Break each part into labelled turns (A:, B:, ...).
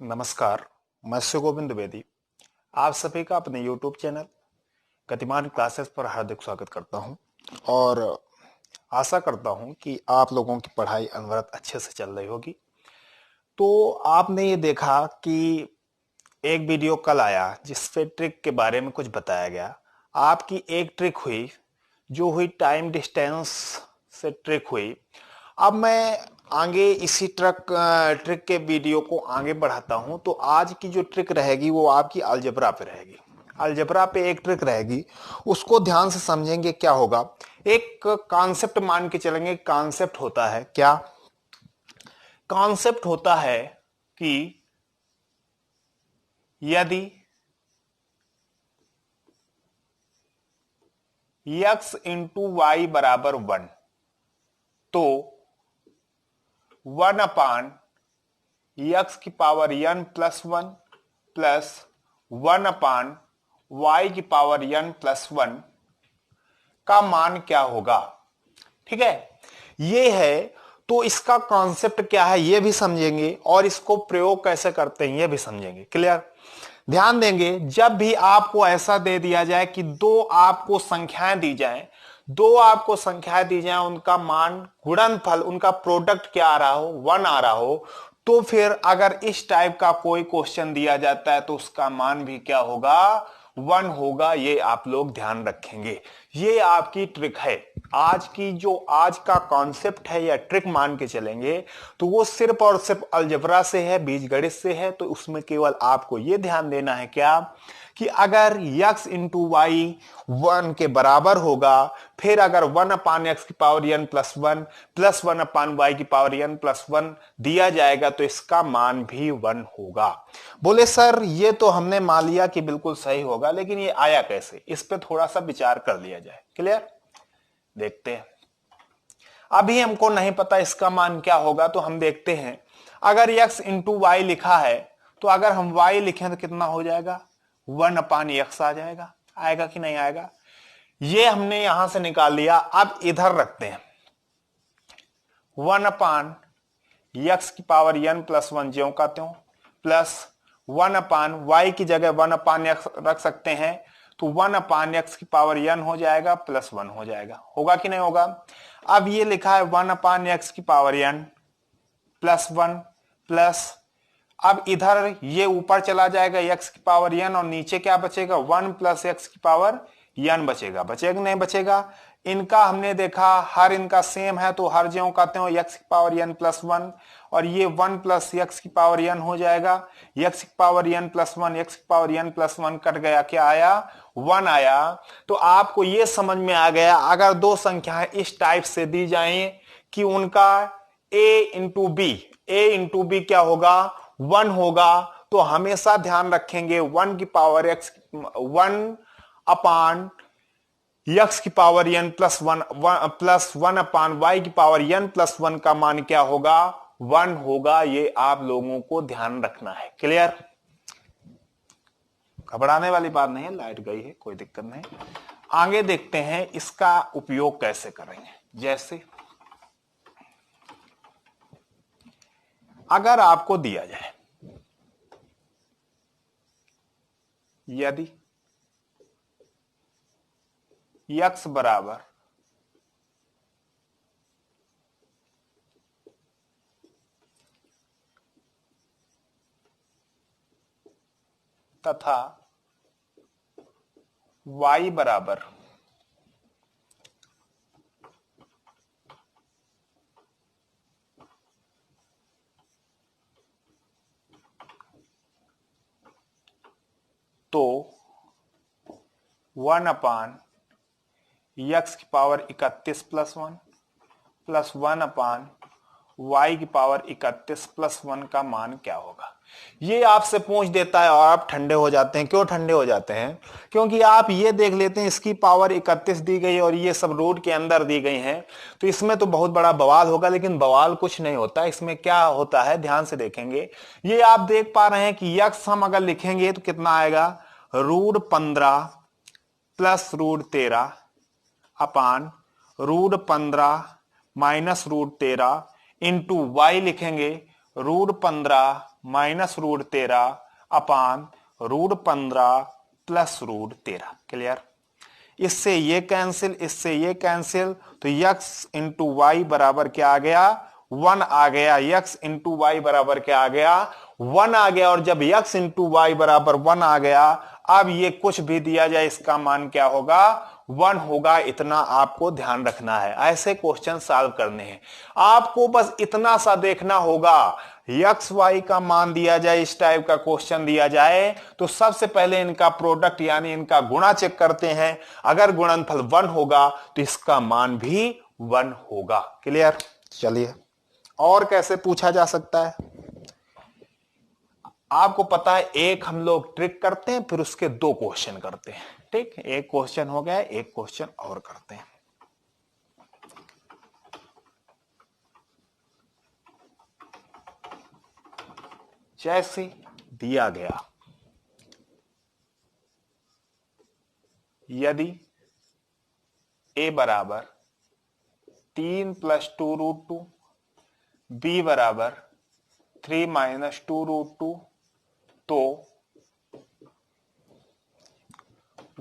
A: नमस्कार। मैं शिव गोविंद द्विवेदी आप सभी का अपने YouTube चैनल गतिमान क्लासेस पर हार्दिक स्वागत करता हूं और आशा करता हूं कि आप लोगों की पढ़ाई अनवरत अच्छे से चल रही होगी। तो आपने ये देखा कि एक वीडियो कल आया जिसपे ट्रिक के बारे में कुछ बताया गया। आपकी एक ट्रिक हुई जो हुई टाइम डिस्टेंस से ट्रिक हुई। अब मैं आगे इसी ट्रिक के वीडियो को आगे बढ़ाता हूं। तो आज की जो ट्रिक रहेगी वो आपकी अलजेब्रा पे रहेगी। अलजेब्रा पे एक ट्रिक रहेगी, उसको ध्यान से समझेंगे। क्या होगा, एक कॉन्सेप्ट मान के चलेंगे। कॉन्सेप्ट होता है क्या? कॉन्सेप्ट होता है कि यदि x इंटू वाई बराबर 1 तो 1 अपान x की पावर n प्लस 1 प्लस 1 अपान y की पावर n प्लस 1 का मान क्या होगा। ठीक है, ये है। तो इसका कॉन्सेप्ट क्या है ये भी समझेंगे और इसको प्रयोग कैसे करते हैं ये भी समझेंगे। क्लियर? ध्यान देंगे, जब भी आपको ऐसा दे दिया जाए कि दो आपको संख्याएं दी जाएं, उनका मान गुणनफल, उनका प्रोडक्ट क्या आ रहा हो, 1 आ रहा हो, तो फिर अगर इस टाइप का कोई क्वेश्चन दिया जाता है तो उसका मान भी क्या होगा, 1 होगा। ये आप लोग ध्यान रखेंगे। ये आपकी ट्रिक है। आज का कॉन्सेप्ट है या ट्रिक मान के चलेंगे तो वो सिर्फ और सिर्फ अलजेब्रा से है, बीजगणित से है। तो उसमें केवल आपको ये ध्यान देना है क्या कि अगर x इंटू वाई 1 के बराबर होगा, फिर अगर 1 अपान एक्स की power n plus 1 plus 1 upon y की पावर n प्लस 1 दिया जाएगा तो इसका मान भी 1 होगा। बोले सर ये तो हमने मान लिया कि बिल्कुल सही होगा, लेकिन ये आया कैसे, इस पे थोड़ा सा विचार कर लिया जाए। क्लियर? देखते हैं। अभी हमको नहीं पता इसका मान क्या होगा, तो हम देखते हैं। अगर x इंटू वाई लिखा है तो अगर हम y लिखें तो कितना हो जाएगा, 1 अपान एक्स आ जाएगा। आएगा कि नहीं आएगा? ये हमने यहां से निकाल लिया। अब इधर रखते हैं 1 अपान एक्स की पावर n प्लस 1 ज्यों का त्यों, प्लस 1 अपान वाई की जगह 1 अपान एक्स रख सकते हैं तो 1 अपान एक्स की पावर n हो जाएगा प्लस 1 हो जाएगा। होगा कि नहीं होगा? अब ये लिखा है 1 अपान एक्स की पावर n प्लस 1 प्लस, अब इधर ये ऊपर चला जाएगा x की पावर n और नीचे क्या बचेगा, 1 प्लस एक्स की पावर n बचेगा। बचेगा नहीं बचेगा? इनका हमने देखा हर इनका सेम है तो हर ज्यों कहते हो x की पावर n प्लस 1 और ये 1 प्लस एक्स की पावर n हो जाएगा। x की पावर n प्लस 1, x की पावर n प्लस 1 कट गया, क्या आया, 1 आया। तो आपको ये समझ में आ गया, अगर दो संख्याएं इस टाइप से दी जाएं कि उनका a इंटू बी क्या होगा, 1 होगा, तो हमेशा ध्यान रखेंगे 1 की पावर x 1 अपान x की power n plus 1 plus 1 upon y की पावर n प्लस 1 का मान क्या होगा, 1 होगा। ये आप लोगों को ध्यान रखना है। क्लियर? घबराने वाली बात नहीं है, लाइट गई है, कोई दिक्कत नहीं। आगे देखते हैं इसका उपयोग कैसे करेंगे। जैसे अगर आपको दिया जाए यदि x बराबर तथा y बराबर तो 1 अपान एक्स की power 31 plus 1 plus 1 upon y की पावर 31 प्लस 1 का मान क्या होगा। ये आपसे पूछ देता है और आप ठंडे हो जाते हैं। क्यों ठंडे हो जाते हैं? क्योंकि आप ये देख लेते हैं इसकी पावर 31 दी गई और ये सब रूट के अंदर दी गई हैं, तो इसमें तो बहुत बड़ा बवाल होगा। लेकिन बवाल कुछ नहीं होता। इसमें क्या होता है ध्यान से देखेंगे। ये आप देख पा रहे हैं कि यक्स हम अगर लिखेंगे तो कितना आएगा, root 15 plus root 13 upon root 15 minus root 13 into वाई लिखेंगे रूट 15 -√13 अपान √15 प्लस √13। क्लियर? इससे ये कैंसिल, इससे ये कैंसिल, तो x इंटू वाई बराबर क्या आ गया? 1 आ गया। x इंटू वाई बराबर क्या आ गया? 1 आ गया। और जब x इंटू वाई बराबर 1 आ गया, अब ये कुछ भी दिया जाए इसका मान क्या होगा? 1 होगा। इतना आपको ध्यान रखना है। ऐसे क्वेश्चन सॉल्व करने हैं आपको, बस इतना सा देखना होगा। एक्स वाई का मान दिया जाए, इस टाइप का क्वेश्चन दिया जाए, तो सबसे पहले इनका प्रोडक्ट यानी इनका गुणा चेक करते हैं। अगर गुणनफल 1 होगा तो इसका मान भी 1 होगा। क्लियर? चलिए और कैसे पूछा जा सकता है? आपको पता है, एक हम लोग ट्रिक करते हैं, फिर उसके 2 क्वेश्चन करते हैं। ठीक, एक क्वेश्चन हो गया, एक क्वेश्चन और करते हैं। जैसे दिया गया, यदि a बराबर 3 + 2√2, b बराबर 3 - 2√2, तो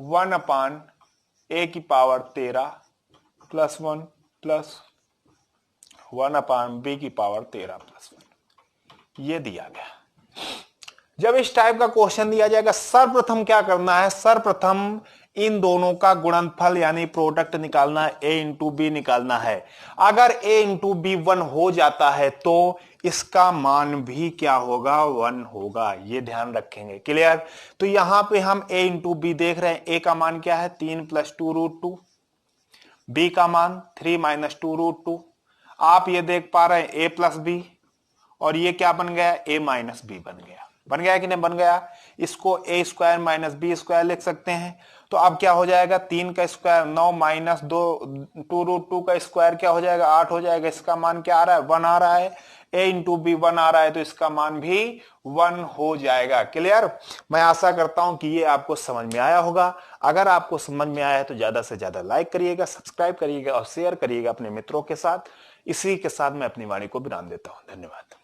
A: 1/a⁻13 + 1 प्लस 1/b⁻13 + 1, ये दिया गया। जब इस टाइप का क्वेश्चन दिया जाएगा, सर्वप्रथम क्या करना है? सर्वप्रथम इन दोनों का गुणनफल यानी प्रोडक्ट निकालना है, a इंटू बी निकालना है। अगर a इंटू बी 1 हो जाता है तो इसका मान भी क्या होगा? 1 होगा। ये ध्यान रखेंगे। क्लियर? तो यहां पे हम a इंटू बी देख रहे हैं। a का मान क्या है? 3 + 2√2, b का मान 3 - 2√2। आप ये देख पा रहे हैं a + b, और ये क्या बन गया? a - b बन गया। बन गया कि नहीं बन गया? इसको a² - b² लिख सकते हैं। तो अब क्या हो जाएगा? 3 का स्क्वायर 9 - 2√2 का स्क्वायर क्या हो जाएगा? 8 हो जाएगा। इसका मान क्या आ रहा है? 1 आ रहा है। a इंटू बी 1 आ रहा है, तो इसका मान भी 1 हो जाएगा। क्लियर? मैं आशा करता हूं कि ये आपको समझ में आया होगा। अगर आपको समझ में आया है तो ज्यादा से ज्यादा लाइक करिएगा, सब्सक्राइब करिएगा और शेयर करिएगा अपने मित्रों के साथ। इसी के साथ मैं अपनी वाणी को विराम देता हूं। धन्यवाद।